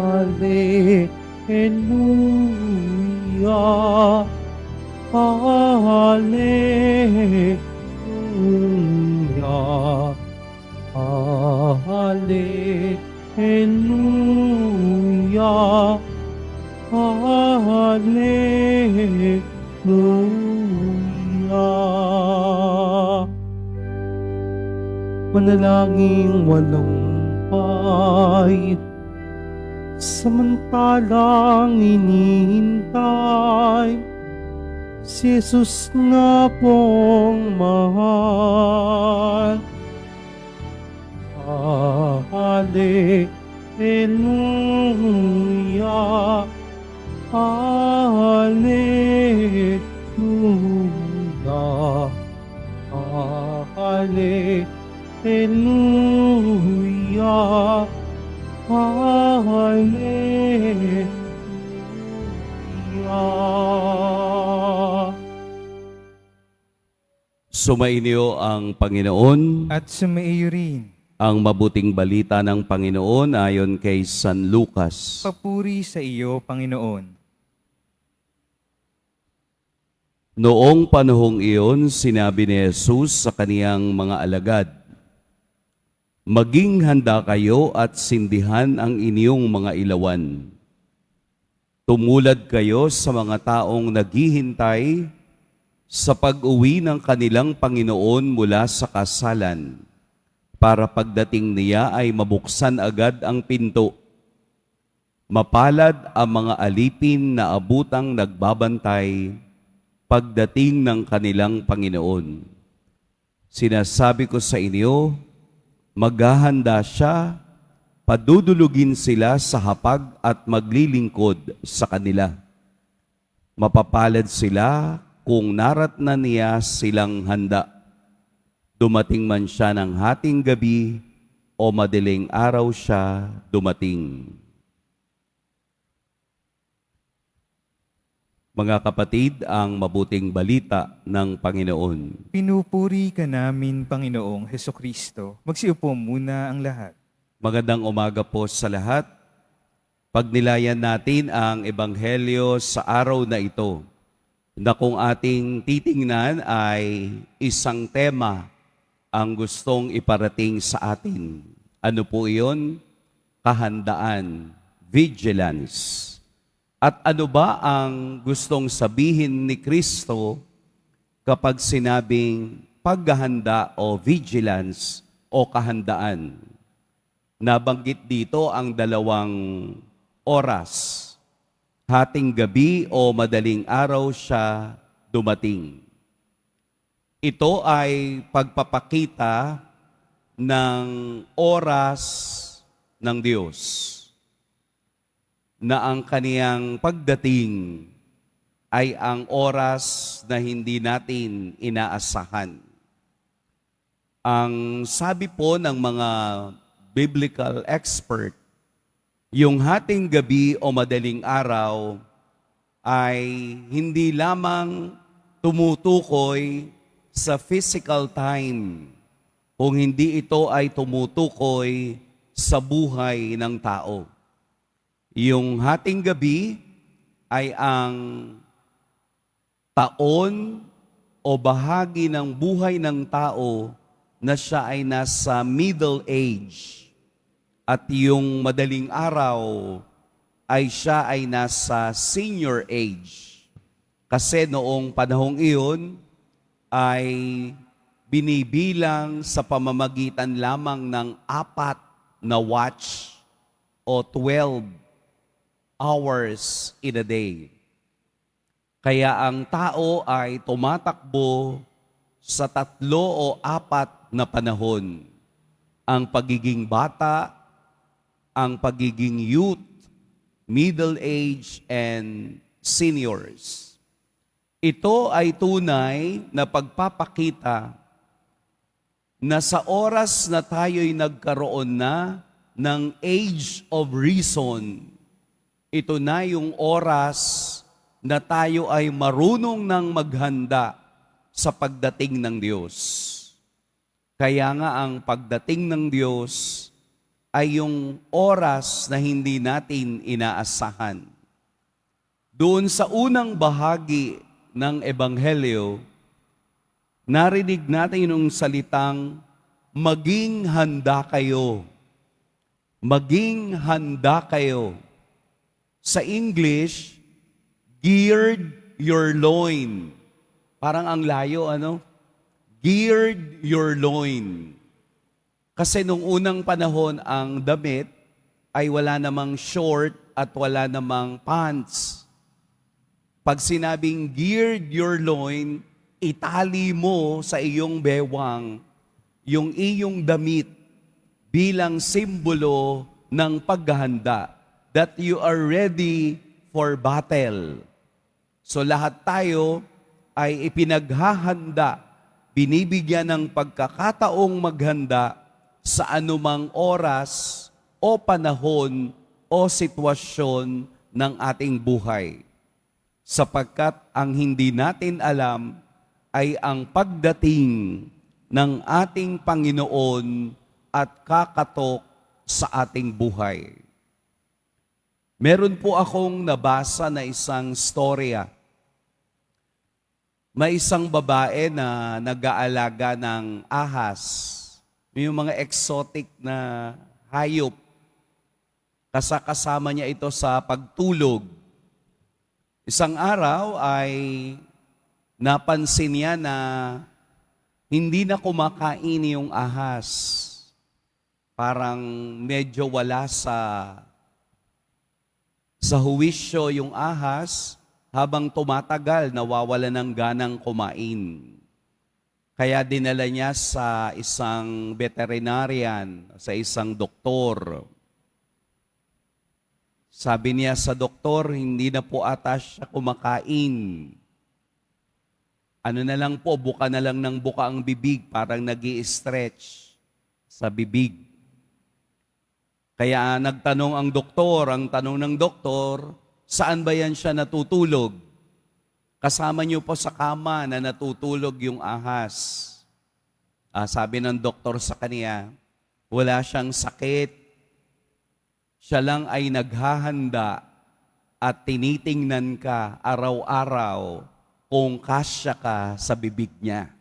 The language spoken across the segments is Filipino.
Hallelujah, Hallelujah, Hallelujah, Hallelujah. Manalangin walang pay, samantalang inihintay si Jesus na pong mahal. Hallelujah, Hallelujah, Hallelujah, Hallelujah. Sumainyo ang Panginoon. At sumaiyo rin. Ang mabuting balita ng Panginoon ayon kay San Lucas. Papuri sa iyo, Panginoon. Noong panahong iyon, sinabi ni Jesus sa kaniyang mga alagad, "Maging handa kayo at sindihan ang inyong mga ilawan. Tumulad kayo sa mga taong naghihintay sa pag-uwi ng kanilang Panginoon mula sa kasalan, para pagdating niya ay mabuksan agad ang pinto. Mapalad ang mga alipin na abutang nagbabantay pagdating ng kanilang Panginoon. Sinasabi ko sa inyo, maghahanda siya, padudulugin sila sa hapag at maglilingkod sa kanila. Mapapalad sila kung naratnan niya silang handa. Dumating man siya ng hating gabi o madaling araw siya dumating." Mga kapatid, ang mabuting balita ng Panginoon. Pinupuri ka namin, Panginoong Hesukristo. Magsiupo muna ang lahat. Magandang umaga po sa lahat. Pagnilayan natin ang Ebanghelyo sa araw na ito, na kung ating titingnan ay isang tema ang gustong iparating sa atin. Ano po iyon? Kahandaan, vigilance. At ano ba ang gustong sabihin ni Kristo kapag sinabing paghahanda o vigilance o kahandaan? Nabanggit dito ang dalawang oras. Hating gabi o madaling araw siya dumating. Ito ay pagpapakita ng oras ng Diyos, na ang kaniyang pagdating ay ang oras na hindi natin inaasahan. Ang sabi po ng mga biblical expert, yung hating gabi o madaling araw ay hindi lamang tumutukoy sa physical time, kung hindi ito ay tumutukoy sa buhay ng tao. Yung hating gabi ay ang taon o bahagi ng buhay ng tao na siya ay nasa middle age. At yung madaling araw ay siya ay nasa senior age. Kasi noong panahong iyon ay binibilang sa pamamagitan lamang ng 4 na watch o 12 hours in a day. Kaya ang tao ay tumatakbo sa 3 o 4 na panahon. Ang pagiging bata, ang pagiging youth, middle age, and seniors. Ito ay tunay na pagpapakita na sa oras na tayo'y nagkaroon na ng age of reason, ito na yung oras na tayo ay marunong nang maghanda sa pagdating ng Diyos. Kaya nga ang pagdating ng Diyos ay yung oras na hindi natin inaasahan. Doon sa unang bahagi ng Ebanghelyo, narinig natin yung salitang, maging handa kayo. Maging handa kayo. Sa English, geared your loin. Parang ang layo, ano? Geared your loin. Kasi nung unang panahon, ang damit ay wala namang short at wala namang pants. Pag sinabing geared your loin, itali mo sa iyong bewang yung iyong damit bilang simbolo ng paghahanda that you are ready for battle. So lahat tayo ay ipinaghahanda, binibigyan ng pagkakataong maghanda sa anumang oras o panahon o sitwasyon ng ating buhay. Sapagkat ang hindi natin alam ay ang pagdating ng ating Panginoon at kakatok sa ating buhay. Meron po akong nabasa na isang storya. May isang babae na nag-aalaga ng ahas, yung mga exotic na hayop. Kasama niya ito sa pagtulog. Isang araw ay napansin niya na hindi na kumakain yung ahas. Parang medyo wala sa huwisyo yung ahas, habang tumatagal, nawawala ng ganang kumain. Kaya dinala niya sa isang veterinarian, sa isang doktor. Sabi niya sa doktor, hindi na po ata siya kumakain. Ano na lang po, buka na lang ng buka ang bibig, parang nag-i-stretch sa bibig. Kaya nagtanong ang doktor, ang tanong ng doktor, saan ba yan siya natutulog? Kasama niyo po sa kama na natutulog yung ahas. Sabi ng doktor sa kanya, wala siyang sakit. Siya lang ay naghahanda at tinitingnan ka araw-araw kung kasya ka sa bibig niya.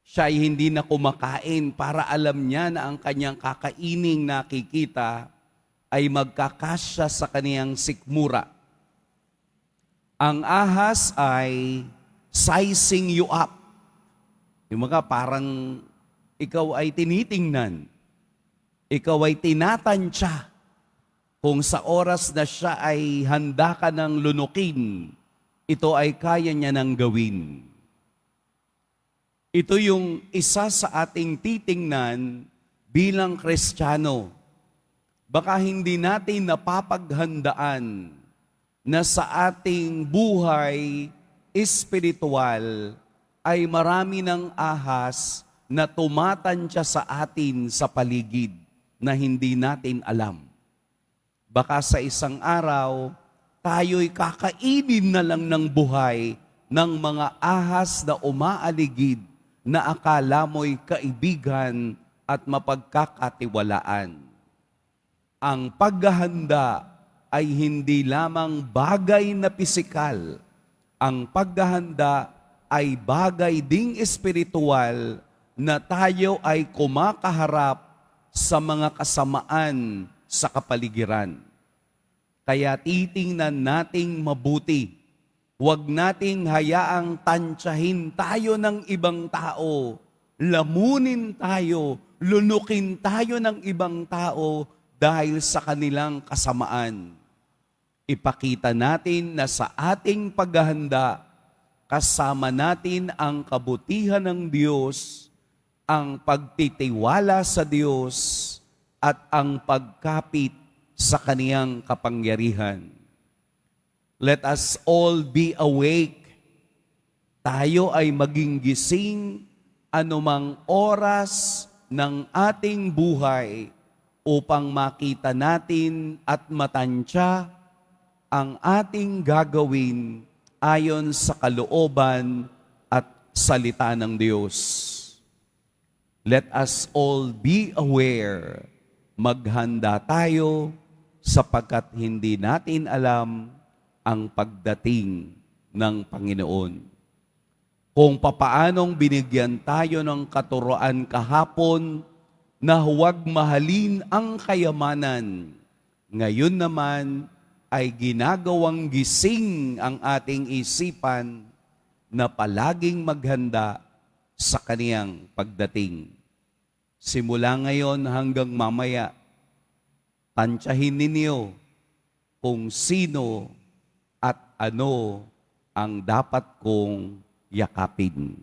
Siya ay hindi na kumakain para alam niya na ang kanyang kakaining nakikita ay magkakasya sa kaniyang sikmura. Ang ahas ay sizing you up. Yung mga parang ikaw ay tinitingnan. Ikaw ay tinatansya kung sa oras na siya ay handa ka ng lunukin, ito ay kaya niya nang gawin. Ito yung isa sa ating titingnan bilang Kristiyano. Baka hindi natin napapaghandaan na sa ating buhay espiritual ay marami ng ahas na tumatansya sa atin sa paligid na hindi natin alam. Baka sa isang araw, tayo'y kakainin na lang ng buhay ng mga ahas na umaaligid na akala mo'y kaibigan at mapagkakatiwalaan. Ang paghahanda ay hindi lamang bagay na pisikal. Ang paghahanda ay bagay ding espiritual na tayo ay kumakaharap sa mga kasamaan sa kapaligiran. Kaya titingnan nating mabuti. Huwag nating hayaang tansyahin tayo ng ibang tao, lamunin tayo, lunukin tayo ng ibang tao dahil sa kanilang kasamaan. Ipakita natin na sa ating paghahanda, kasama natin ang kabutihan ng Diyos, ang pagtitiwala sa Diyos, at ang pagkapit sa kaniyang kapangyarihan. Let us all be awake. Tayo ay maging gising anumang oras ng ating buhay upang makita natin at matansya ang ating gagawin ayon sa kalooban at salita ng Diyos. Let us all be aware. Maghanda tayo sapagkat hindi natin alam ang pagdating ng Panginoon. Kung papaanong binigyan tayo ng katuroan kahapon na huwag mahalin ang kayamanan, ngayon naman ay ginagawang gising ang ating isipan na palaging maghanda sa kaniyang pagdating. Simula ngayon hanggang mamaya, tansyahin ninyo kung sino at ano ang dapat kong yakapin.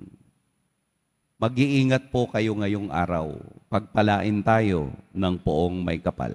Mag-iingat po kayo ngayong araw. Pagpalain tayo ng poong may kapal.